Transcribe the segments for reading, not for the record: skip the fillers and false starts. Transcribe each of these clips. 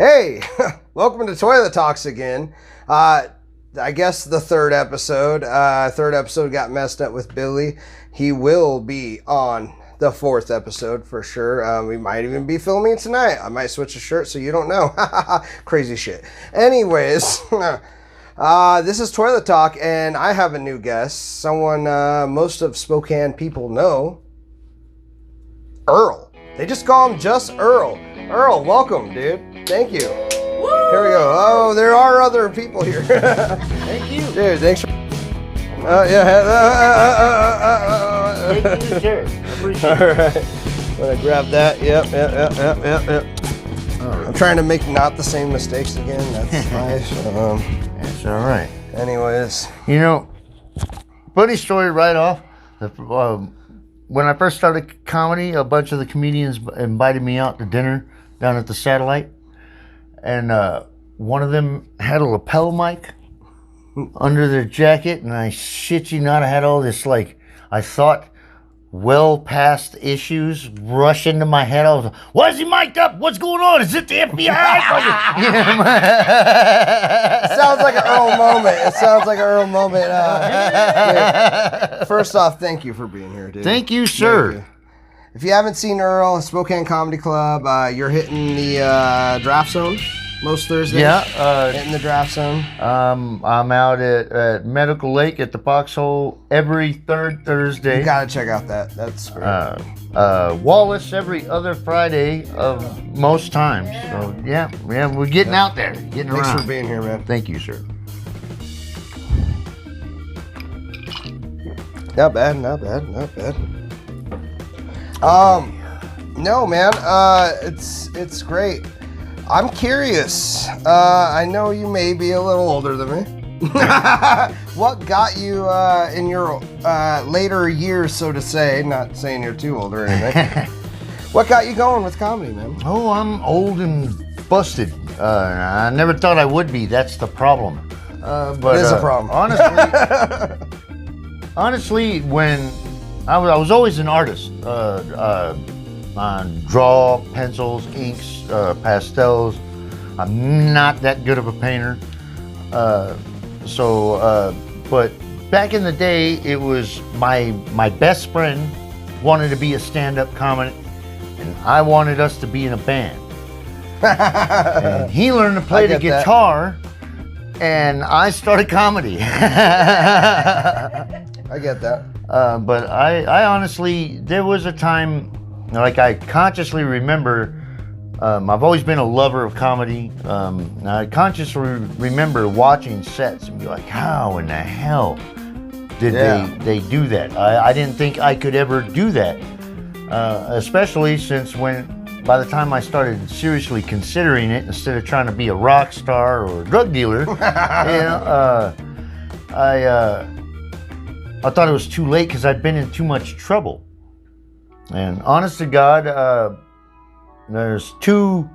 Hey, welcome to Toilet Talks again. I guess the third episode got messed up with Billy. He will be on the fourth episode for sure. We might even be filming tonight. I might switch a shirt so you don't know. Crazy shit. Anyways, this is Toilet Talk, and I have a new guest. Someone most of Spokane people know. Earl. They just call him just Earl. Earl, welcome, dude. Thank you. Woo! Here we go. Oh, there are other people here. Thank you. Dude, thanks for... Thank you, sir. Appreciate All right. I'm going to grab that. Yep. Right. I'm trying to make not the same mistakes again. That's nice. That's all right. Anyways. You know, funny story right off. When I first started comedy, a bunch of the comedians invited me out to dinner down at the Satellite. And one of them had a lapel mic under their jacket. And I shit you not, I had all this, like, I thought, well past issues rush into my head. I was like, why is he mic'd up? What's going on? Is it the FBI? Sounds like an Earl moment. First off, thank you for being here, dude. Thank you, sir. Thank you. If you haven't seen Earl, Spokane Comedy Club, you're hitting the draft zone most Thursdays. Yeah. Hitting the draft zone. I'm out at Medical Lake at the Foxhole every third Thursday. You gotta check out that. That's great. Wallace every other Friday of most times. So yeah, we're getting out there, getting around. Thanks for being here, man. Thank you, sir. Not bad. No, man. It's great. I'm curious. I know you may be a little older than me. What got you in your later years, so to say? Not saying you're too old or anything. What got you going with comedy, man? Oh, I'm old and busted. I never thought I would be. That's the problem. But it is a problem. Honestly, when I was always an artist. Draw, pencils, inks, pastels. I'm not that good of a painter. But back in the day, it was my best friend wanted to be a stand-up comic, and I wanted us to be in a band. And he learned to play the guitar, and I started comedy. I get that. But I honestly, there was a time, like I consciously remember, I've always been a lover of comedy. I consciously remember watching sets and be like, how in the hell did they do that? I didn't think I could ever do that. Especially since by the time I started seriously considering it, instead of trying to be a rock star or a drug dealer, I thought it was too late because I'd been in too much trouble. And honest to God, there's two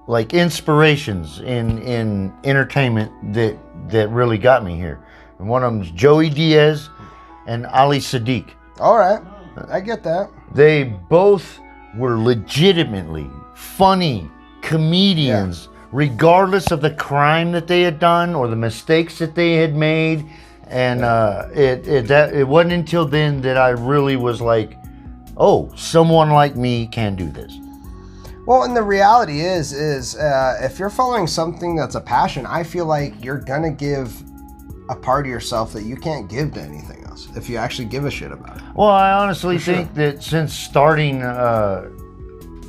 like inspirations in entertainment that really got me here. And one of them's Joey Diaz and Ali Sadiq. All right, I get that. They both were legitimately funny comedians, regardless of the crime that they had done or the mistakes that they had made. And it wasn't until then that I really was like, oh, someone like me can do this. Well, and the reality is if you're following something that's a passion, I feel like you're gonna give a part of yourself that you can't give to anything else if you actually give a shit about it. Well, I honestly think that since starting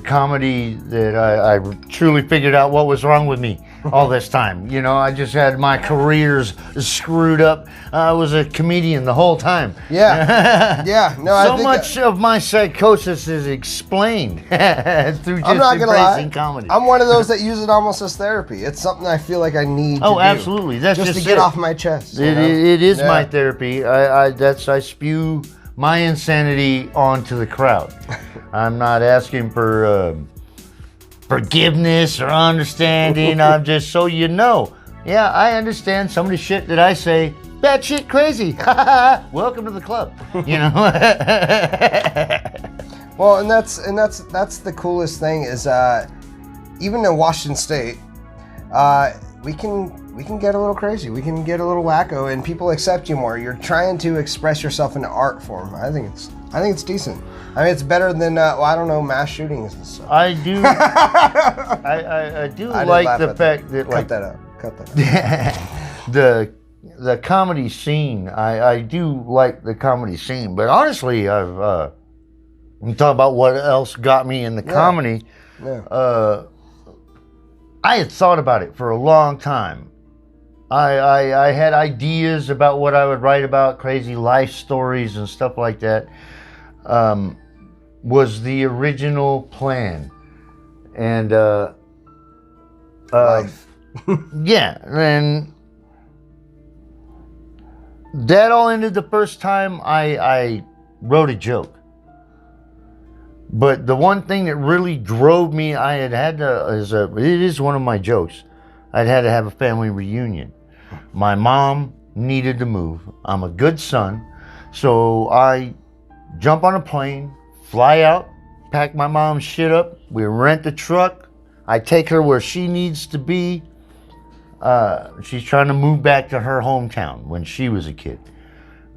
comedy, that I truly figured out what was wrong with me all this time. You know, I just had my careers screwed up. I was a comedian the whole time. Yeah. Yeah. No, I think much of my psychosis is explained through just embracing comedy. I'm one of those that use it almost as therapy. It's something I feel like I need to do. Absolutely. That's just to get off my chest. It is my therapy. I spew my insanity onto the crowd. I'm not asking for forgiveness or understanding. I'm just so you know. Yeah, I understand some of the shit that I say. That shit crazy. Welcome to the club. You know. Well, and that's the coolest thing is even in Washington State, we can get a little crazy. We can get a little wacko, and people accept you more. You're trying to express yourself in an art form. I think it's decent. I mean, it's better than I don't know, mass shootings and stuff. I do. I do like the fact that cut that out. Cut that out. the comedy scene. I do like the comedy scene, but honestly, I've we talk about what else got me in the comedy. Yeah. I had thought about it for a long time. I had ideas about what I would write about, crazy life stories and stuff like that. Was the original plan, and Life. yeah, and that all ended the first time I wrote a joke. But the one thing that really drove me, it is one of my jokes. I'd had to have a family reunion. My mom needed to move. I'm a good son, so I jump on a plane, fly out, pack my mom's shit up. We rent a truck. I take her where she needs to be. She's trying to move back to her hometown when she was a kid.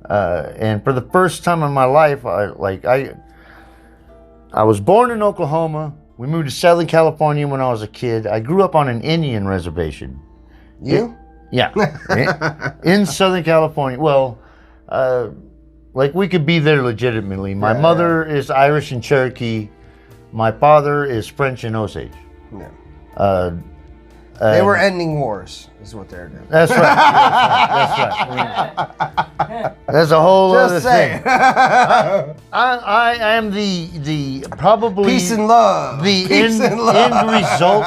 And for the first time in my life, I was born in Oklahoma. We moved to Southern California when I was a kid. I grew up on an Indian reservation. You? Yeah. In Southern California. Well, we could be there legitimately. My mother is Irish and Cherokee. My father is French and Osage. Yeah. They were ending wars, is what they're doing. That's right. That's right. That's a whole other thing. I am the probably peace and love. The end result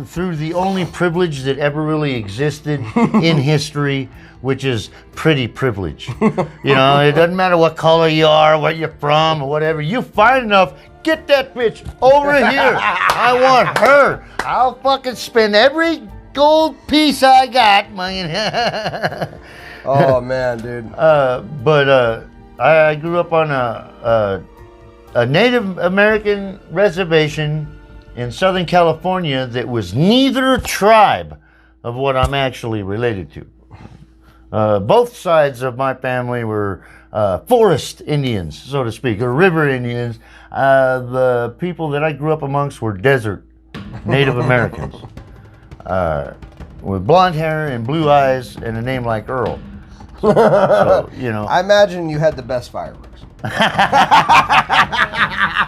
through the only privilege that ever really existed in history, which is pretty privilege. You know, it doesn't matter what color you are, where you're from, or whatever. You find enough. Get that bitch over here. I want her. I'll fucking spend every gold piece I got. Oh man, dude. I grew up on a Native American reservation in Southern California that was neither tribe of what I'm actually related to. Both sides of my family were forest Indians, so to speak, or river Indians. The people that I grew up amongst were desert Native Americans with blonde hair and blue eyes and a name like Earl. So, you know. I imagine you had the best fireworks.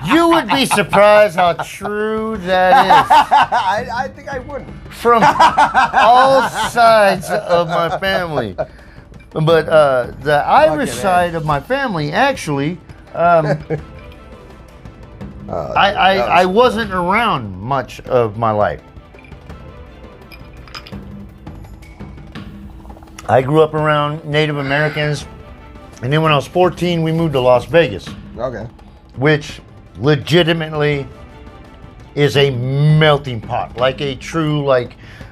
You would be surprised how true that is. I think I wouldn't. From all sides of my family. But the Irish side of my family, actually, I wasn't around much of my life. I grew up around Native Americans, and then when I was 14, we moved to Las Vegas. Okay. Which legitimately is a melting pot, like a true,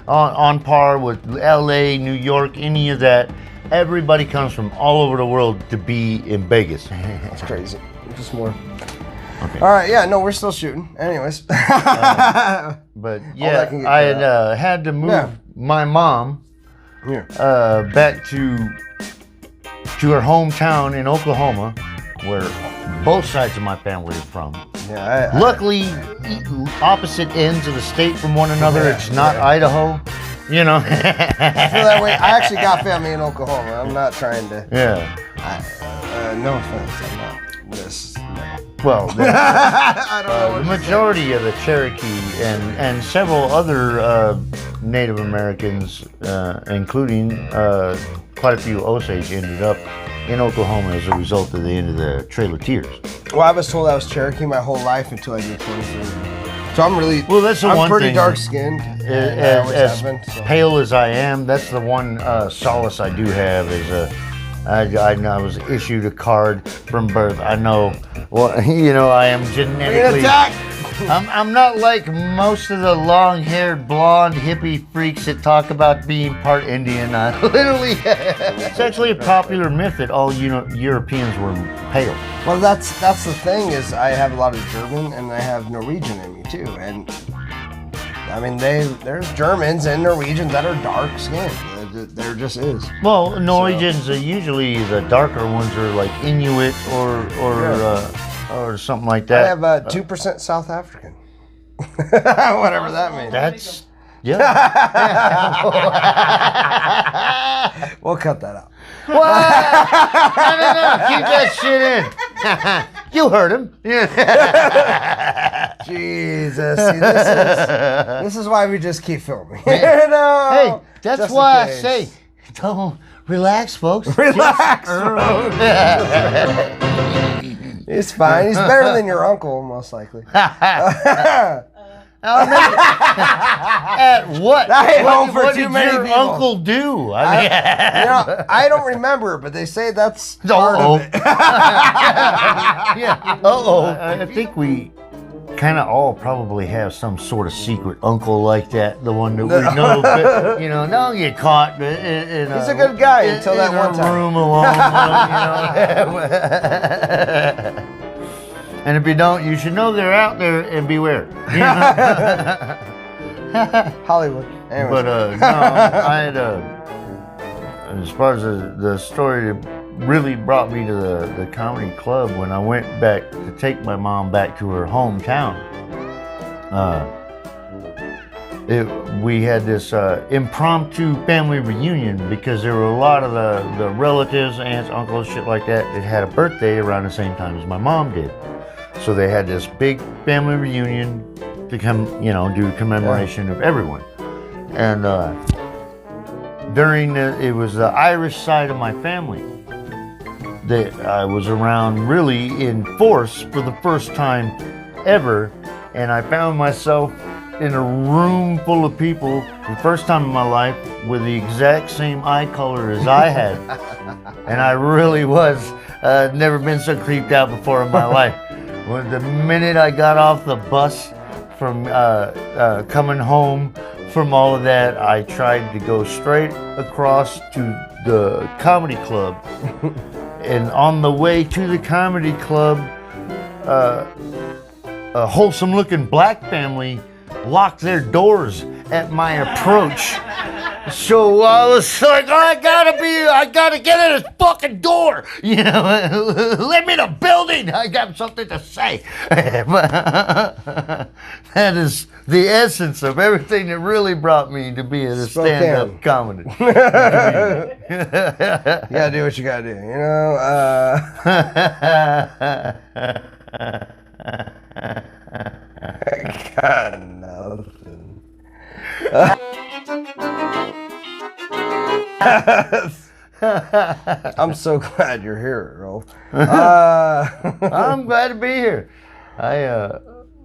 on par with LA, New York, any of that. Everybody comes from all over the world to be in Vegas. It's crazy. Just more. Okay. All right, yeah, no, we're still shooting. Anyways. But yeah, I had to move my mom back to her hometown in Oklahoma, where both sides of my family are from. Yeah, luckily, opposite ends of the state from one another. Yeah, it's not Idaho, you know. I feel that way. I actually got family in Oklahoma. I'm not trying to. Yeah. No offense. I'm not this. No. Well, I don't know. The majority of the Cherokee and several other Native Americans, including quite a few Osage, ended up in Oklahoma as a result of the end of the Trail of Tears. Well, I was told I was Cherokee my whole life until I grew 23. So I'm really, that's the I'm one pretty thing. Dark skinned. As pale as I am, that's the one solace I do have is I was issued a card from birth. I know, well, you know, I am genetically. I'm not like most of the long-haired, blonde hippie freaks that talk about being part Indian. I literally, it's actually a popular myth that all Europeans were pale. Well, that's the thing is I have a lot of German and I have Norwegian in me too, and I mean, there's Germans and Norwegians that are dark skinned. There just is. Well, Norwegians usually the darker ones are like Inuit or something like that. I have 2% South African. Whatever that means. That's yeah. We'll cut that out. What? No. Keep that shit in. You heard him. Jesus. See, this is why we just keep filming. No, hey, that's why I say, don't relax, folks. Relax, Earl. He's fine. He's better than your uncle, most likely. At what? I hate home for what too did many your people. uncle do? I mean, I don't remember, but they say that's part of it. Yeah. I think we kind of all probably have some sort of secret uncle like that. The one that we know, but, don't get caught. He's a good guy until that one time. Room alone. And if you don't, you should know they're out there and beware. Hollywood. Anyways. But no, I had as far as the story that really brought me to the comedy club when I went back to take my mom back to her hometown. We had this impromptu family reunion because there were a lot of the relatives, aunts, uncles, shit like that had a birthday around the same time as my mom did. So they had this big family reunion to do commemoration of everyone. And it was the Irish side of my family that I was around really in force for the first time ever. And I found myself in a room full of people for the first time in my life with the exact same eye color as I had. And I really was, never been so creeped out before in my life. When the minute I got off the bus from coming home from all of that, I tried to go straight across to the comedy club. And on the way to the comedy club, a wholesome looking black family locked their doors at my approach. So I was like, I gotta get in this fucking door. Let me in the building. I got something to say. That is the essence of everything that really brought me to be a stand-up comedy. You gotta do what you gotta do, God, nothing. I'm so glad you're here, Earl. I'm glad to be here.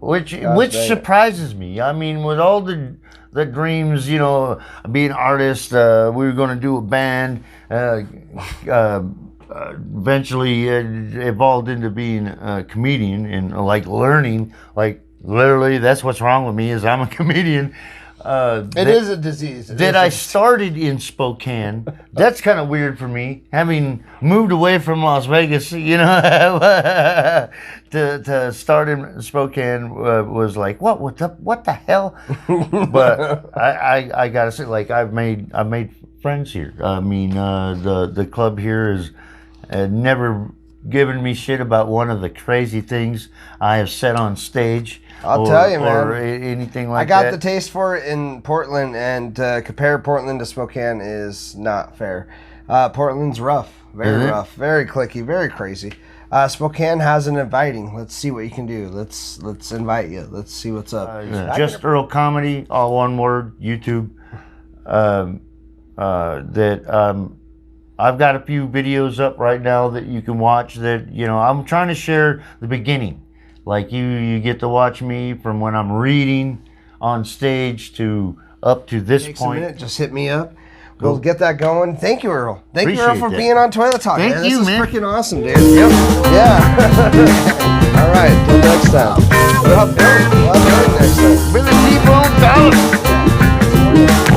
Which surprises me. I mean, with all the dreams, being an artist, we were going to do a band. Eventually, evolved into being a comedian and learning. Literally, that's what's wrong with me is I'm a comedian. It is a disease. I started in Spokane. That's kind of weird for me, having moved away from Las Vegas. To start in Spokane was like, what the hell? But I gotta say, I've made friends here. I mean, the club here has never given me shit about one of the crazy things I have said on stage. I'll tell you, man. Or anything like that. I got the taste for it in Portland, and compare Portland to Spokane is not fair. Portland's rough, very rough, very cliquey, very crazy. Spokane has an inviting. Let's see what you can do. Let's invite you. Let's see what's up. Just Earl Comedy, all one word, YouTube. I've got a few videos up right now that you can watch that, I'm trying to share the beginning. Like you get to watch me from when I'm reading on stage to up to this Takes point. A minute, just hit me up. We'll get that going. Thank you, Earl. Thank you, Earl, Appreciate for that. being on Toilet Talk. Thank man. you, This man. is freaking awesome, dude. Yep. Yeah. All right. Till next time. We'll have Billy next time. Really keep on going.